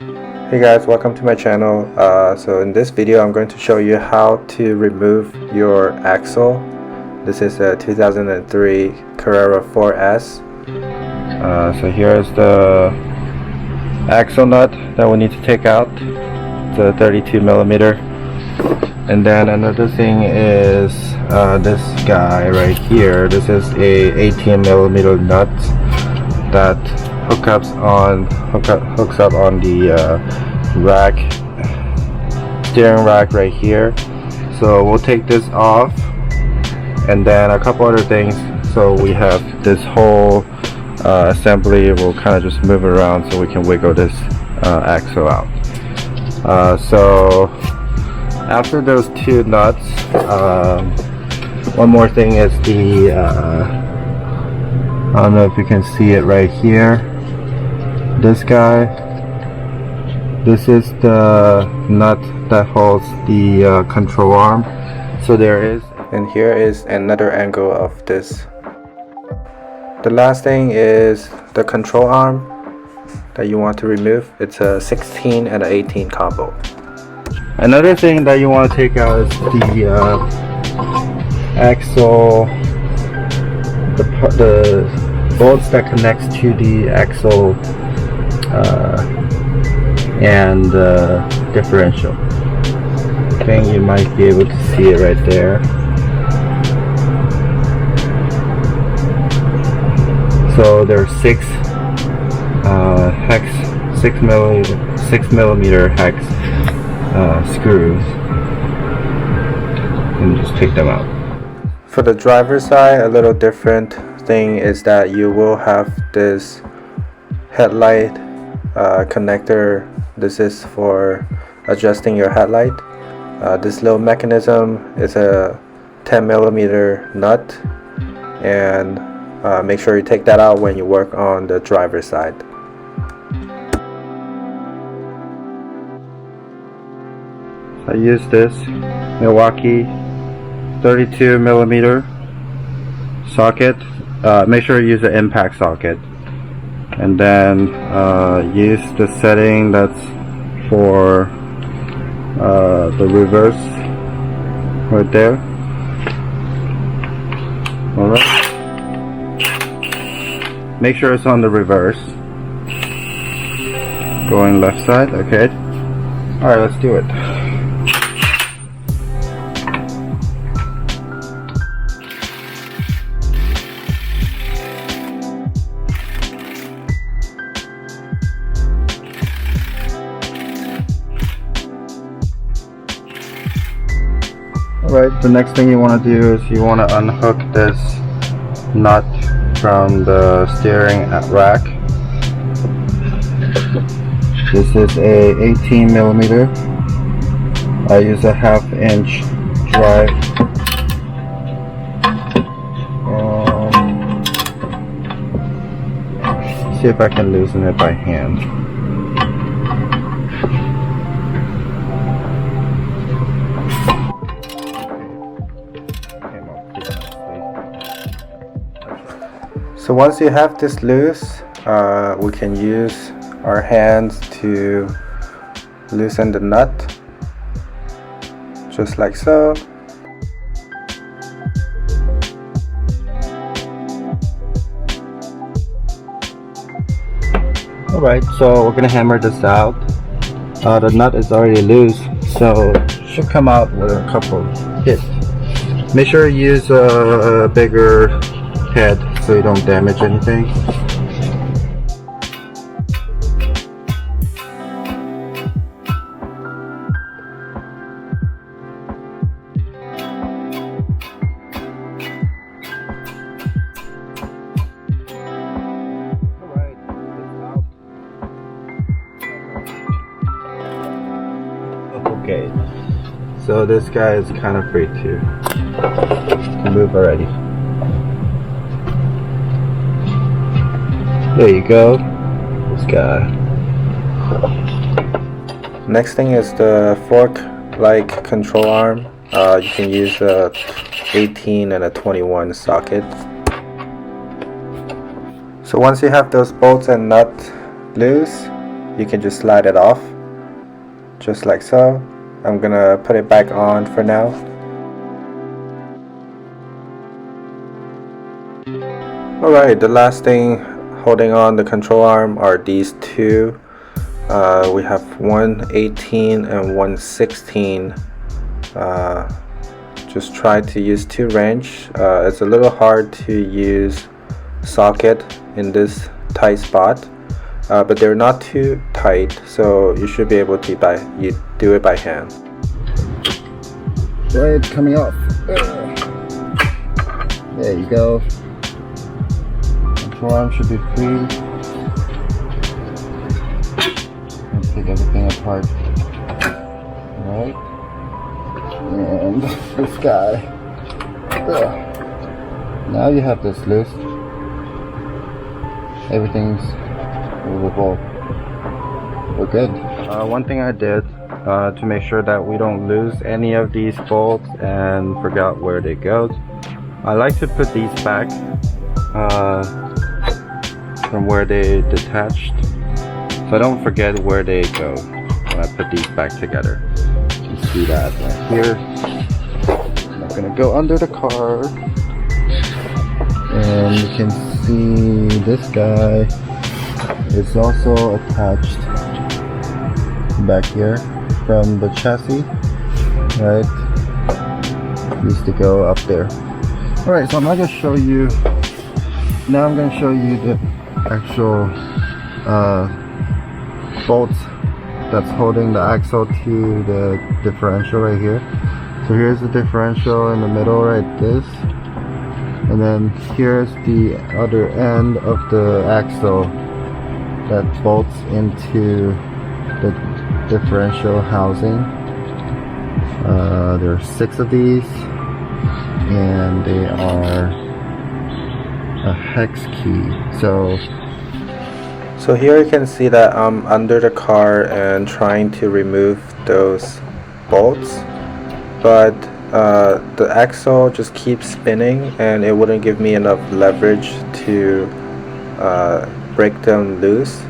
Hey guys, welcome to my channel. So in this video I'm going to show you how to remove your axle. This is a 2003 Carrera 4S. So here's the axle nut that we need to take out. It's a 32 millimeter. And then another thing is this guy right here. This is a 18 millimeter nut that hooks up on the steering rack right here. So we'll take this off, and then a couple other things. So we have this whole assembly. We'll kind of just move it around so we can wiggle this axle out. So after those two nuts, one more thing is the I don't know if you can see it right here. This guy, this is the nut that holds the control arm. So there is, and here is another angle of this. The last thing is the control arm that you want to remove. It's a 16 and an 18 combo. Another thing that you want to take out is the axle, the bolts that connects to the axle and the differential. I think you might be able to see it right there. So there's six millimeter hex screws, and just take them out. For the driver's side, a little different thing is that you will have this headlight connector. This is for adjusting your headlight. This little mechanism is a 10 millimeter nut, and make sure you take that out when you work on the driver's side. I use this Milwaukee 32 millimeter socket. Make sure you use the impact socket, and then use the setting that's for the reverse right there. Alright, make sure it's on the reverse, going left side. Okay, alright, let's do it. Alright, the next thing you want to do is you want to unhook this nut from the steering rack. This is a 18 millimeter. I use a 1/2 inch drive. See if I can loosen it by hand. So once you have this loose, we can use our hands to loosen the nut, just like so. Alright, so we're gonna hammer this out. The nut is already loose, so it should come out with a couple hits. Make sure you use a bigger head so you don't damage anything. Okay, so this guy is kind of free to move already. There you go, this guy. Next thing is the fork-like control arm. You can use a 18 and a 21 socket. So once you have those bolts and nuts loose, you can just slide it off just like so. I'm gonna put it back on for now. Alright, the last thing holding on the control arm are these two. We have 118 and 116. Just try to use 2 wrench. It's a little hard to use socket in this tight spot, but they're not too tight, so you should be able to do it by hand. Right, coming off. There you go. Control arm should be free. And take everything apart. Alright. And this guy. Now you have this loose. Everything's movable. We're good. One thing I did to make sure that we don't lose any of these bolts and forgot where they go, I like to put these back from where they detached, so I don't forget where they go when I put these back together. You can see that right here. I'm gonna go under the car, and you can see this guy is also attached back here from the chassis, right? Needs to go up there. Alright, so I'm not gonna show you now. I'm gonna show you the actual bolts that's holding the axle to the differential right here. So here's the differential in the middle, right? This, and then here's the other end of the axle that bolts into the differential housing. There are 6 of these, and they are a hex key. So here you can see that I'm under the car and trying to remove those bolts, but the axle just keeps spinning and it wouldn't give me enough leverage to break them loose.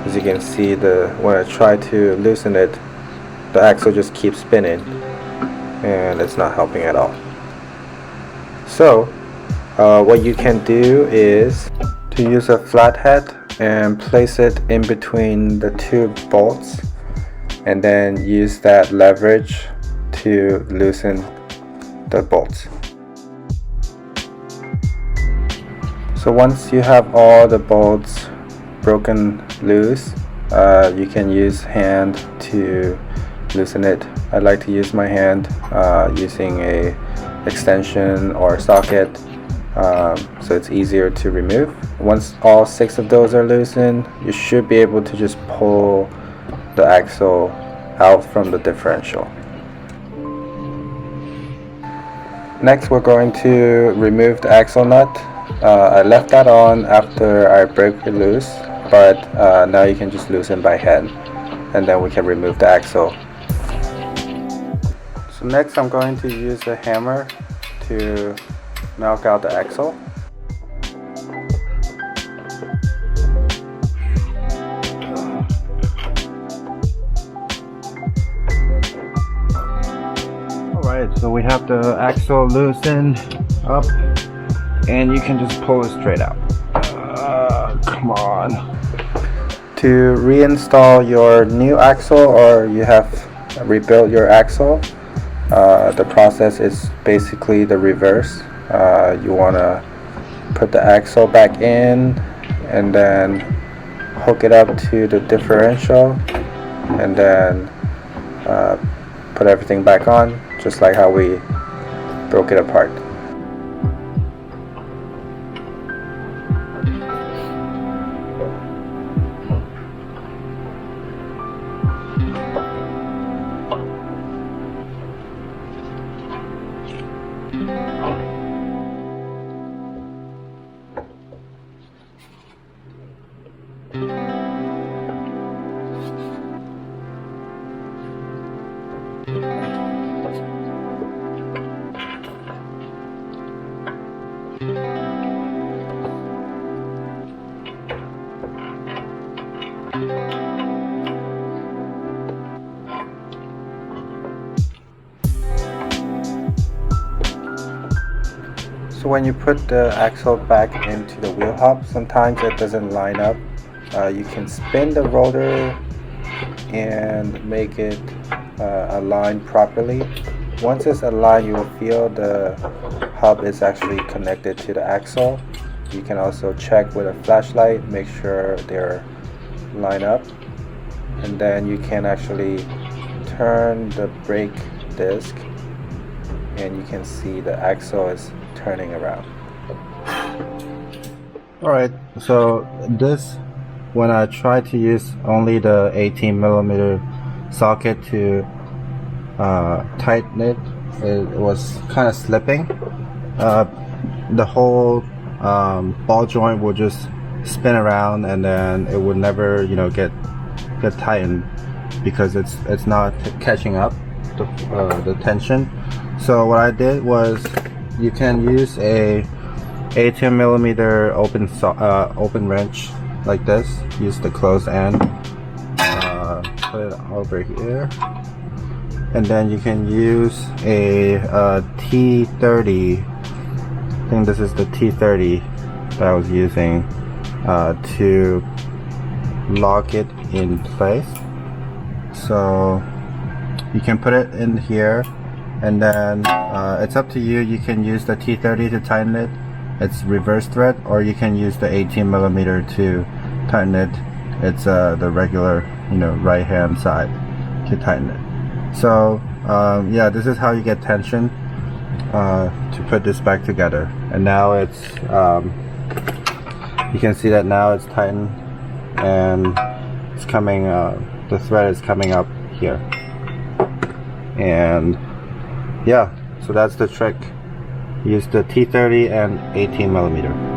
As you can see, when I try to loosen it, the axle just keeps spinning and it's not helping at all. So what you can do is to use a flathead and place it in between the 2 bolts, and then use that leverage to loosen the bolts. So once you have all the bolts broken loose, you can use hand to loosen it. I like to use my hand using a extension or socket, so it's easier to remove. Once all 6 of those are loosened, you should be able to just pull the axle out from the differential. Next, we're going to remove the axle nut. I left that on after I broke it loose, but now you can just loosen by hand, and then we can remove the axle. So next I'm going to use a hammer to knock out the axle. Alright, so we have the axle loosened up, and you can just pull it straight out. Come on. To reinstall your new axle, or you have rebuilt your axle, the process is basically the reverse. You want to put the axle back in and then hook it up to the differential, and then put everything back on, just like how we broke it apart. So when you put the axle back into the wheel hub, sometimes it doesn't line up. You can spin the rotor and make it align properly. Once it's aligned, you will feel the hub is actually connected to the axle. You can also check with a flashlight, make sure they're lined up, and then you can actually turn the brake disc and you can see the axle is turning around. Alright, so this, when I tried to use only the 18mm socket to tighten it, it was kind of slipping. The whole ball joint will just spin around, and then it would never, get tightened because it's not catching up the tension. So what I did was, you can use a 18mm open wrench like this. Use the closed end, put it over here, and then you can use a T30. I think this is the T30 that I was using to lock it in place. So you can put it in here, and then it's up to you. You can use the T30 to tighten it. It's reverse thread, or you can use the 18mm to tighten it. It's the regular, right hand side to tighten it. So yeah, this is how you get tension to put this back together. And now it's you can see that now it's tightened, and it's coming, the thread is coming up here. And yeah, so that's the trick. Use the T30 and 18mm.